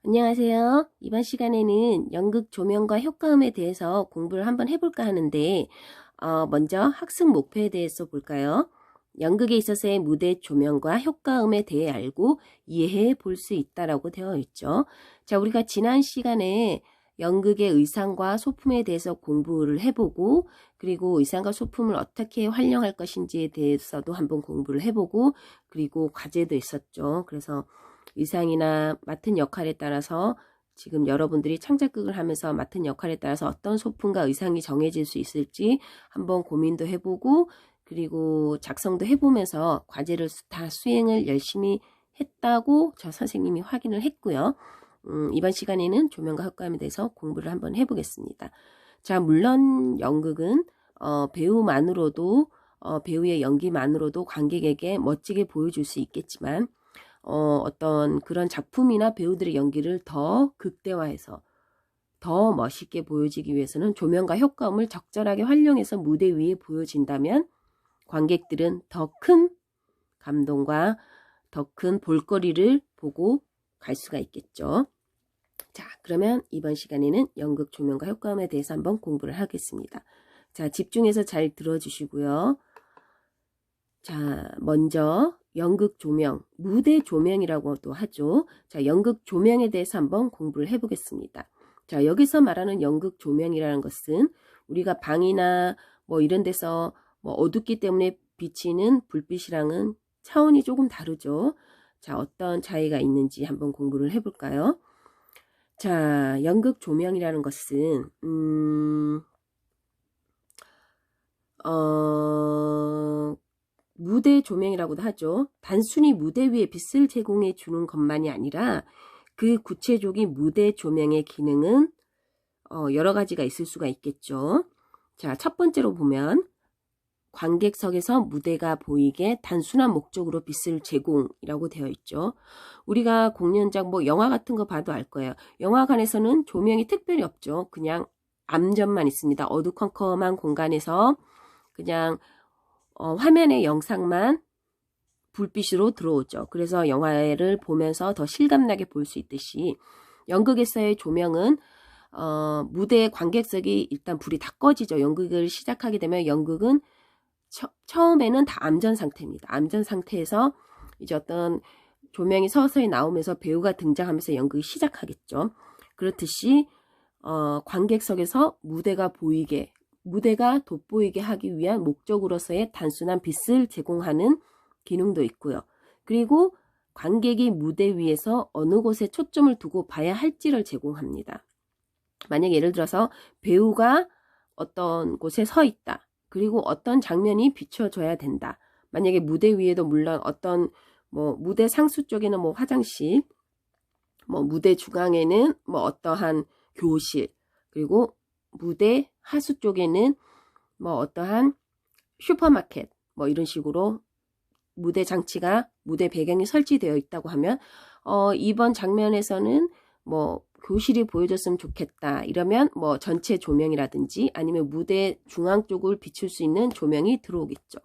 안녕하세요. 이번 시간에는 연극 조명과 효과음에 대해서 공부를 한번 해볼까 하는데 먼저 학습 목표에 대해서 볼까요? 연극에 있어서의 무대 조명과 효과음에 대해 알고 이해해 볼 수 있다라고 되어 있죠. 자, 우리가 지난 시간에 연극의 의상과 소품에 대해서 공부를 해보고 그리고 의상과 소품을 어떻게 활용할 것인지에 대해서도 한번 공부를 해보고 그리고 과제도 있었죠. 그래서 의상이나 맡은 역할에 따라서 지금 여러분들이 창작극을 하면서 맡은 역할에 따라서 어떤 소품과 의상이 정해질 수 있을지 한번 고민도 해보고 그리고 작성도 해보면서 과제를 다 수행을 열심히 했다고 저 선생님이 확인을 했고요. 이번 시간에는 조명과 효과음에 대해서 공부를 한번 해보겠습니다. 자, 물론 연극은 배우만으로도 배우의 연기만으로도 관객에게 멋지게 보여줄 수 있겠지만 어떤 그런 작품이나 배우들의 연기를 더 극대화해서 더 멋있게 보여지기 위해서는 조명과 효과음을 적절하게 활용해서 무대 위에 보여진다면 관객들은 더 큰 감동과 더 큰 볼거리를 보고 갈 수가 있겠죠. 자, 그러면 이번 시간에는 연극 조명과 효과음에 대해서 한번 공부를 하겠습니다. 자, 집중해서 잘 들어주시고요. 자, 먼저 연극 조명, 무대 조명이라고도 하죠. 자, 연극 조명에 대해서 한번 공부를 해보겠습니다. 자, 여기서 말하는 연극 조명이라는 것은 우리가 방이나 뭐 이런 데서 뭐 어둡기 때문에 비치는 불빛이랑은 차원이 조금 다르죠. 자, 어떤 차이가 있는지 한번 공부를 해볼까요? 자, 연극 조명이라는 것은 무대 조명이라고도 하죠. 단순히 무대 위에 빛을 제공해 주는 것만이 아니라 그 구체적인 무대 조명의 기능은 여러 가지가 있을 수가 있겠죠. 자, 첫 번째로 보면 관객석에서 무대가 보이게 단순한 목적으로 빛을 제공이라고 되어 있죠. 우리가 공연장 뭐 영화 같은 거 봐도 알 거예요. 영화관에서는 조명이 특별히 없죠. 그냥 암전만 있습니다. 어두컴컴한 공간에서 그냥 화면의 영상만 불빛으로 들어오죠. 그래서 영화를 보면서 더 실감나게 볼 수 있듯이 연극에서의 조명은 무대 관객석이 일단 불이 다 꺼지죠. 연극을 시작하게 되면 연극은 처음에는 다 암전 상태입니다. 암전 상태에서 이제 어떤 조명이 서서히 나오면서 배우가 등장하면서 연극이 시작하겠죠. 그렇듯이 관객석에서 무대가 돋보이게 하기 위한 목적으로서의 단순한 빛을 제공하는 기능도 있고요. 그리고 관객이 무대 위에서 어느 곳에 초점을 두고 봐야 할지를 제공합니다. 만약 예를 들어서 배우가 어떤 곳에 서 있다. 그리고 어떤 장면이 비춰져야 된다. 만약에 무대 위에도 물론 어떤 뭐 무대 상수 쪽에는 뭐 화장실, 뭐 무대 중앙에는 뭐 어떠한 교실, 그리고 무대 하수 쪽에는 뭐 어떠한 슈퍼마켓, 뭐 이런 식으로 무대 장치가 무대 배경이 설치되어 있다고 하면 이번 장면에서는 뭐 교실이 보여줬으면 좋겠다 이러면 뭐 전체 조명이라든지 아니면 무대 중앙 쪽을 비출 수 있는 조명이 들어오겠죠.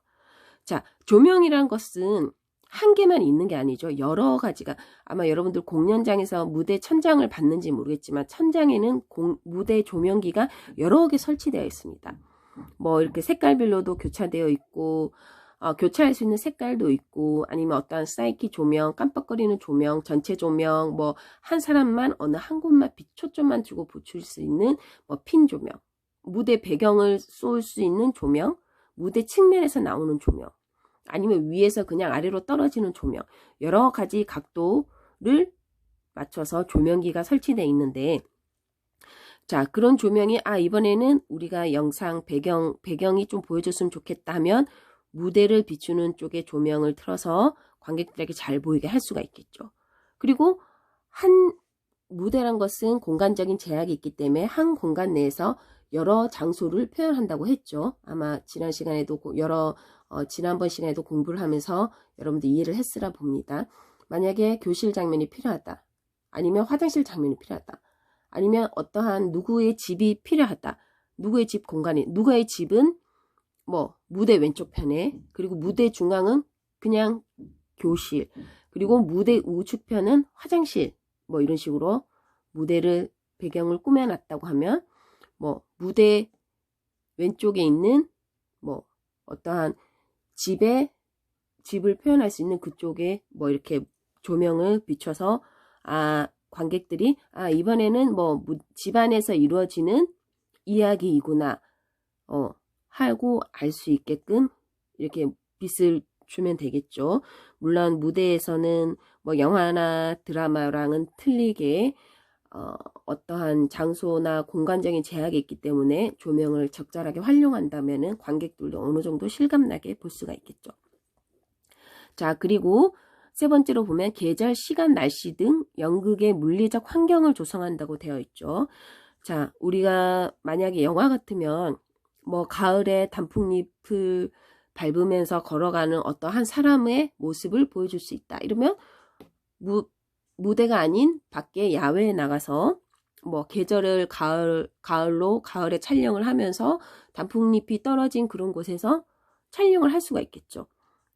자, 조명이란 것은 한 개만 있는 게 아니죠. 여러 가지가 아마 여러분들 공연장에서 무대 천장을 봤는지 모르겠지만 천장에는 무대 조명기가 여러 개 설치되어 있습니다. 뭐 이렇게 색깔별로도 교차되어 있고 교차할 수 있는 색깔도 있고 아니면 어떠한 사이키 조명, 깜빡거리는 조명, 전체 조명, 뭐 한 사람만 어느 한 곳만 초점만 주고 비출 수 있는 뭐 핀 조명, 무대 배경을 쏠 수 있는 조명, 무대 측면에서 나오는 조명, 아니면 위에서 그냥 아래로 떨어지는 조명, 여러 가지 각도를 맞춰서 조명기가 설치되어 있는데 자, 그런 조명이 이번에는 우리가 영상 배경이 좀 보여줬으면 좋겠다 하면 무대를 비추는 쪽에 조명을 틀어서 관객들에게 잘 보이게 할 수가 있겠죠. 그리고 한 무대란 것은 공간적인 제약이 있기 때문에 한 공간 내에서 여러 장소를 표현한다고 했죠. 아마 지난 시간에도 지난번 시간에도 공부를 하면서 여러분들 이해를 했으라 봅니다. 만약에 교실 장면이 필요하다. 아니면 화장실 장면이 필요하다. 아니면 어떠한 누구의 집이 필요하다. 누구의 집 공간이, 누구의 집은 뭐 무대 왼쪽 편에, 그리고 무대 중앙은 그냥 교실, 그리고 무대 우측편은 화장실, 뭐 이런 식으로 무대를 배경을 꾸며놨다고 하면 뭐 무대 왼쪽에 있는 뭐 어떠한 집을 표현할 수 있는 그쪽에 뭐 이렇게 조명을 비춰서 관객들이 이번에는 뭐 집안에서 이루어지는 이야기이구나 하고 알 수 있게끔 이렇게 빛을 주면 되겠죠. 물론 무대에서는 뭐 영화나 드라마랑은 틀리게 어떠한 장소나 공간적인 제약이 있기 때문에 조명을 적절하게 활용한다면은 관객들도 어느 정도 실감나게 볼 수가 있겠죠. 자, 그리고 세 번째로 보면 계절, 시간, 날씨 등 연극의 물리적 환경을 조성한다고 되어 있죠. 자, 우리가 만약에 영화 같으면 뭐 가을에 단풍잎을 밟으면서 걸어가는 어떠한 사람의 모습을 보여줄 수 있다. 이러면 무대가 아닌 밖에 야외에 나가서 뭐 계절을 가을에 촬영을 하면서 단풍잎이 떨어진 그런 곳에서 촬영을 할 수가 있겠죠.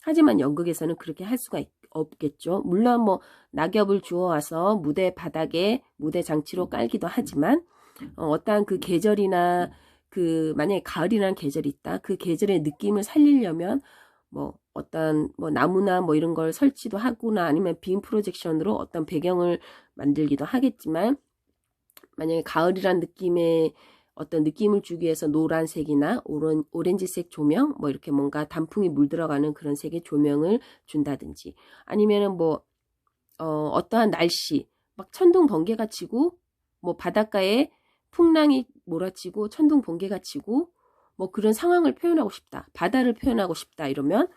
하지만 연극에서는 그렇게 할 수가 없겠죠. 물론 뭐 낙엽을 주워와서 무대 바닥에 무대 장치로 깔기도 하지만 어떠한 그 계절이나 만약에 가을이라는 계절이 있다. 그 계절의 느낌을 살리려면 뭐 어떤 뭐 나무나 뭐 이런 걸 설치도 하거나 아니면 빔 프로젝션으로 어떤 배경을 만들기도 하겠지만 만약에 가을이란 느낌의 어떤 느낌을 주기 위해서 노란색이나 오렌지색 조명 뭐 이렇게 뭔가 단풍이 물들어가는 그런 색의 조명을 준다든지 아니면은 뭐 어떠한 날씨 막 천둥 번개가 치고 뭐 바닷가에 풍랑이 몰아치고 천둥 번개가 치고 뭐 그런 상황을 표현하고 싶다. 바다를 표현하고 싶다. 이러면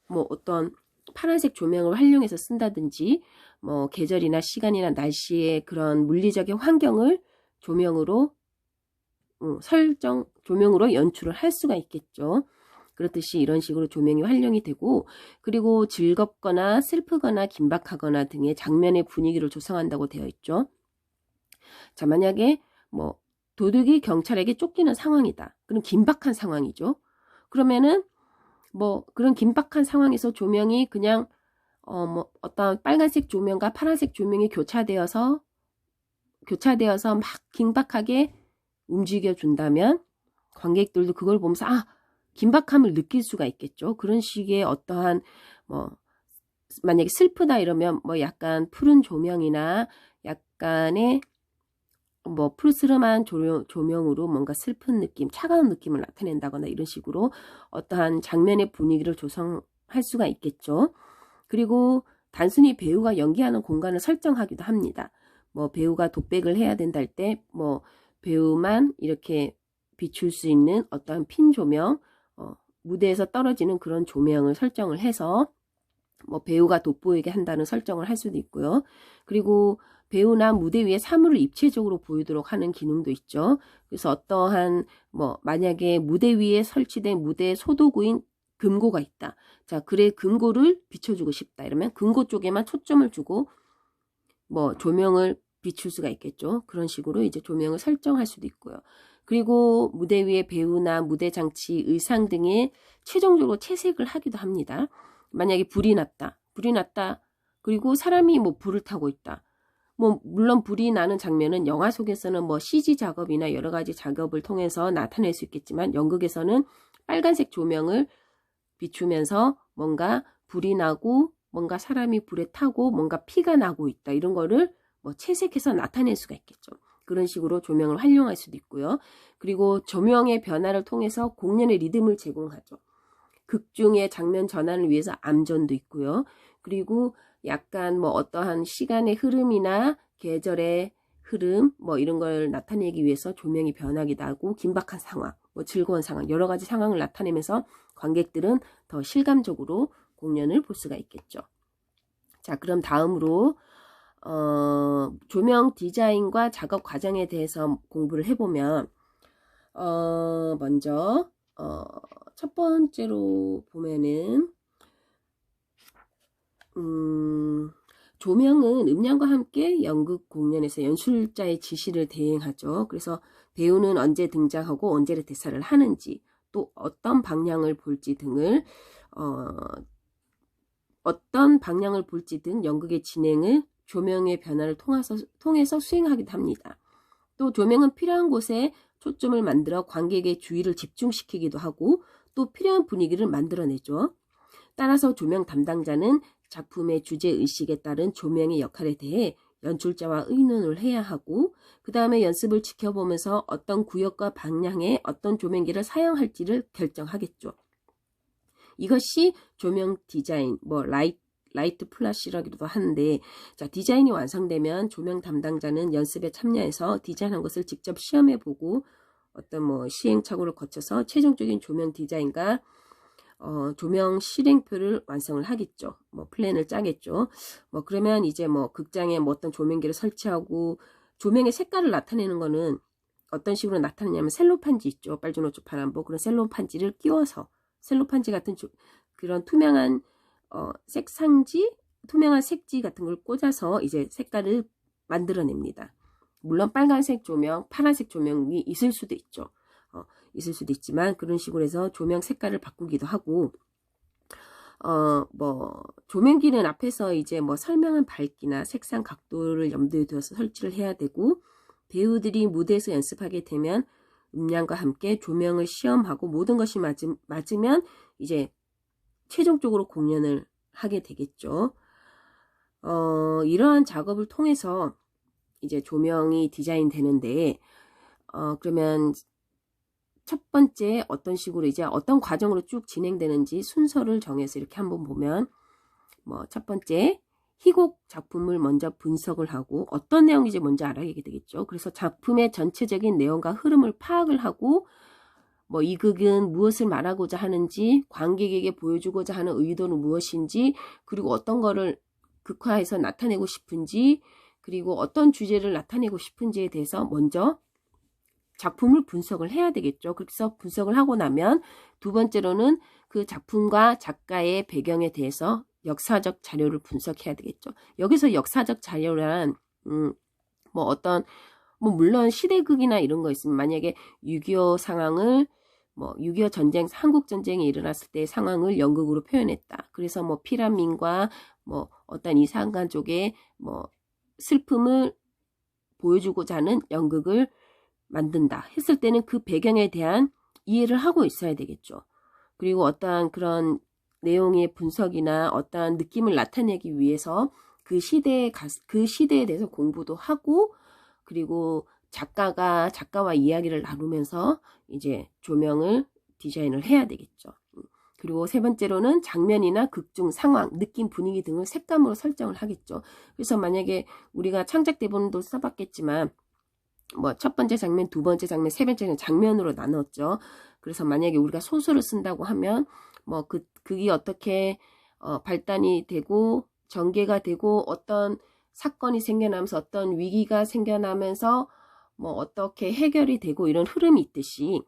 뭐 어떤 파란색 조명을 활용해서 쓴다든지 뭐 계절이나 시간이나 날씨의 그런 물리적인 환경을 조명으로 조명으로 연출을 할 수가 있겠죠. 그렇듯이 이런 식으로 조명이 활용이 되고 그리고 즐겁거나 슬프거나 긴박하거나 등의 장면의 분위기를 조성한다고 되어 있죠. 자, 만약에 뭐 도둑이 경찰에게 쫓기는 상황이다. 그럼 긴박한 상황이죠. 그러면은 뭐 그런 긴박한 상황에서 조명이 그냥 뭐 어떤 빨간색 조명과 파란색 조명이 교차되어서 막 긴박하게 움직여 준다면 관객들도 그걸 보면서 긴박함을 느낄 수가 있겠죠. 그런 식의 어떠한 뭐 만약에 슬프다 이러면 뭐 약간 푸른 조명이나 약간의 뭐 푸르스름한 조명으로 뭔가 슬픈 느낌, 차가운 느낌을 나타낸다거나 이런 식으로 어떠한 장면의 분위기를 조성할 수가 있겠죠. 그리고 단순히 배우가 연기하는 공간을 설정하기도 합니다. 뭐 배우가 독백을 해야 된다 할 때 뭐 배우만 이렇게 비출 수 있는 어떠한 핀 조명, 무대에서 떨어지는 그런 조명을 설정을 해서 뭐 배우가 돋보이게 한다는 설정을 할 수도 있고요. 그리고 배우나 무대 위에 사물을 입체적으로 보이도록 하는 기능도 있죠. 그래서 어떠한 뭐 만약에 무대 위에 설치된 무대 소도구인 금고가 있다. 자, 그래 금고를 비춰주고 싶다. 이러면 금고 쪽에만 초점을 주고 뭐 조명을 비출 수가 있겠죠. 그런 식으로 이제 조명을 설정할 수도 있고요. 그리고 무대 위에 배우나 무대 장치, 의상 등에 최종적으로 채색을 하기도 합니다. 만약에 불이 났다. 그리고 사람이 뭐 불을 타고 있다. 뭐 물론 불이 나는 장면은 영화 속에서는 뭐 CG 작업이나 여러 가지 작업을 통해서 나타낼 수 있겠지만 연극에서는 빨간색 조명을 비추면서 뭔가 불이 나고 뭔가 사람이 불에 타고 뭔가 피가 나고 있다. 이런 거를 뭐 채색해서 나타낼 수가 있겠죠. 그런 식으로 조명을 활용할 수도 있고요. 그리고 조명의 변화를 통해서 공연의 리듬을 제공하죠. 극 중의 장면 전환을 위해서 암전도 있고요. 그리고 약간 뭐 어떠한 시간의 흐름이나 계절의 흐름 뭐 이런 걸 나타내기 위해서 조명이 변하기도 하고 긴박한 상황, 뭐 즐거운 상황, 여러 가지 상황을 나타내면서 관객들은 더 실감적으로 공연을 볼 수가 있겠죠. 자, 그럼 다음으로 조명 디자인과 작업 과정에 대해서 공부를 해보면 먼저 첫 번째로 보면은 조명은 음량과 함께 연극 공연에서 연출자의 지시를 대행하죠. 그래서 배우는 언제 등장하고 언제 대사를 하는지 또 어떤 방향을 볼지 등을 어떤 방향을 볼지 등 연극의 진행을 조명의 변화를 통해서 수행하기도 합니다. 또 조명은 필요한 곳에 초점을 만들어 관객의 주의를 집중시키기도 하고 또 필요한 분위기를 만들어내죠. 따라서 조명 담당자는 작품의 주제의식에 따른 조명의 역할에 대해 연출자와 의논을 해야 하고 그 다음에 연습을 지켜보면서 어떤 구역과 방향에 어떤 조명기를 사용할지를 결정하겠죠. 이것이 조명 디자인, 라이트 플래시라기도 하는데, 자, 디자인이 완성되면 조명 담당자는 연습에 참여해서 디자인한 것을 직접 시험해보고 어떤 시행착오를 거쳐서 최종적인 조명 디자인과 조명 실행표를 완성을 하겠죠. 플랜을 짜겠죠. 그러면 이제 극장에 어떤 조명기를 설치하고 조명의 색깔을 나타내는 거는 어떤 식으로 나타내냐면 셀로판지 있죠. 빨주노초 파란보 그런 셀로판지를 끼워서 셀로판지 같은 그런 투명한 색상지, 투명한 색지 같은 걸 꽂아서 이제 색깔을 만들어냅니다. 물론 빨간색 조명, 파란색 조명이 있을 수도 있죠. 있을 수도 있지만 그런 식으로 해서 조명 색깔을 바꾸기도 하고 조명기는 앞에서 이제 설명한 밝기나 색상 각도를 염두에 두어서 설치를 해야 되고 배우들이 무대에서 연습하게 되면 음량과 함께 조명을 시험하고 모든 것이 맞으면 이제 최종적으로 공연을 하게 되겠죠. 이러한 작업을 통해서 이제 조명이 디자인 되는데 그러면 첫 번째 어떤 식으로 이제 어떤 과정으로 쭉 진행되는지 순서를 정해서 이렇게 한번 보면 첫 번째 희곡 작품을 먼저 분석을 하고 어떤 내용인지 먼저 알아야게 되겠죠. 그래서 작품의 전체적인 내용과 흐름을 파악을 하고 이 극은 무엇을 말하고자 하는지, 관객에게 보여주고자 하는 의도는 무엇인지, 그리고 어떤 거를 극화해서 나타내고 싶은지, 그리고 어떤 주제를 나타내고 싶은지에 대해서 먼저 작품을 분석을 해야 되겠죠. 그래서 분석을 하고 나면 두 번째로는 그 작품과 작가의 배경에 대해서 역사적 자료를 분석해야 되겠죠. 여기서 역사적 자료란 물론 시대극이나 이런 거 있으면 만약에 6.25 상황을 6.25 전쟁, 한국 전쟁이 일어났을 때 상황을 연극으로 표현했다. 그래서 피란민과 어떤 이산가족의 슬픔을 보여주고자 하는 연극을 만든다 했을 때는 그 배경에 대한 이해를 하고 있어야 되겠죠. 그리고 어떠한 그런 내용의 분석이나 어떠한 느낌을 나타내기 위해서 그 시대에 대해서 공부도 하고 그리고 작가와 이야기를 나누면서 이제 조명을 디자인을 해야 되겠죠. 그리고 세 번째로는 장면이나 극중 상황, 느낌, 분위기 등을 색감으로 설정을 하겠죠. 그래서 만약에 우리가 창작 대본도 써봤겠지만 첫 번째 장면, 두 번째 장면, 세 번째 장면으로 나눴죠. 그래서 만약에 우리가 소설을 쓴다고 하면 극이 어떻게 발단이 되고 전개가 되고 어떤 사건이 생겨나면서 어떤 위기가 생겨나면서 어떻게 해결이 되고 이런 흐름이 있듯이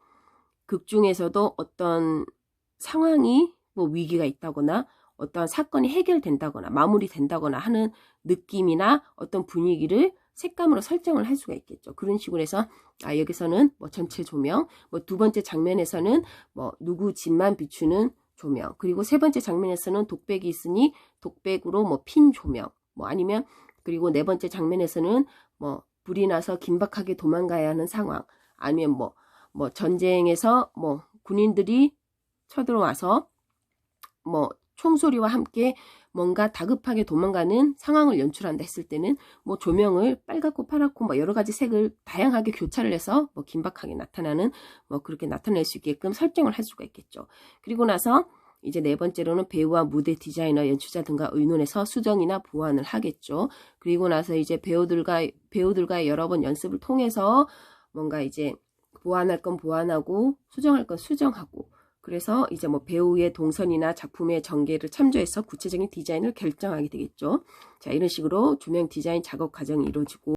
극 중에서도 어떤 상황이 위기가 있다거나 어떤 사건이 해결된다거나 마무리된다거나 하는 느낌이나 어떤 분위기를 색감으로 설정을 할 수가 있겠죠. 그런 식으로 해서 여기서는 전체 조명, 두 번째 장면에서는 누구 집만 비추는 조명, 그리고 세 번째 장면에서는 독백이 있으니 독백으로 핀 조명, 아니면 그리고 네 번째 장면에서는 불이 나서 긴박하게 도망가야 하는 상황, 아니면 전쟁에서 군인들이 쳐들어와서 총소리와 함께 뭔가 다급하게 도망가는 상황을 연출한다 했을 때는 조명을 빨갛고 파랗고 여러 가지 색을 다양하게 교차를 해서 긴박하게 나타나는 그렇게 나타낼 수 있게끔 설정을 할 수가 있겠죠. 그리고 나서 이제 네 번째로는 배우와 무대 디자이너, 연출자 등과 의논해서 수정이나 보완을 하겠죠. 그리고 나서 이제 배우들과 여러 번 연습을 통해서 뭔가 이제 보완할 건 보완하고 수정할 건 수정하고 그래서 이제 배우의 동선이나 작품의 전개를 참조해서 구체적인 디자인을 결정하게 되겠죠. 자, 이런 식으로 조명 디자인 작업 과정이 이루어지고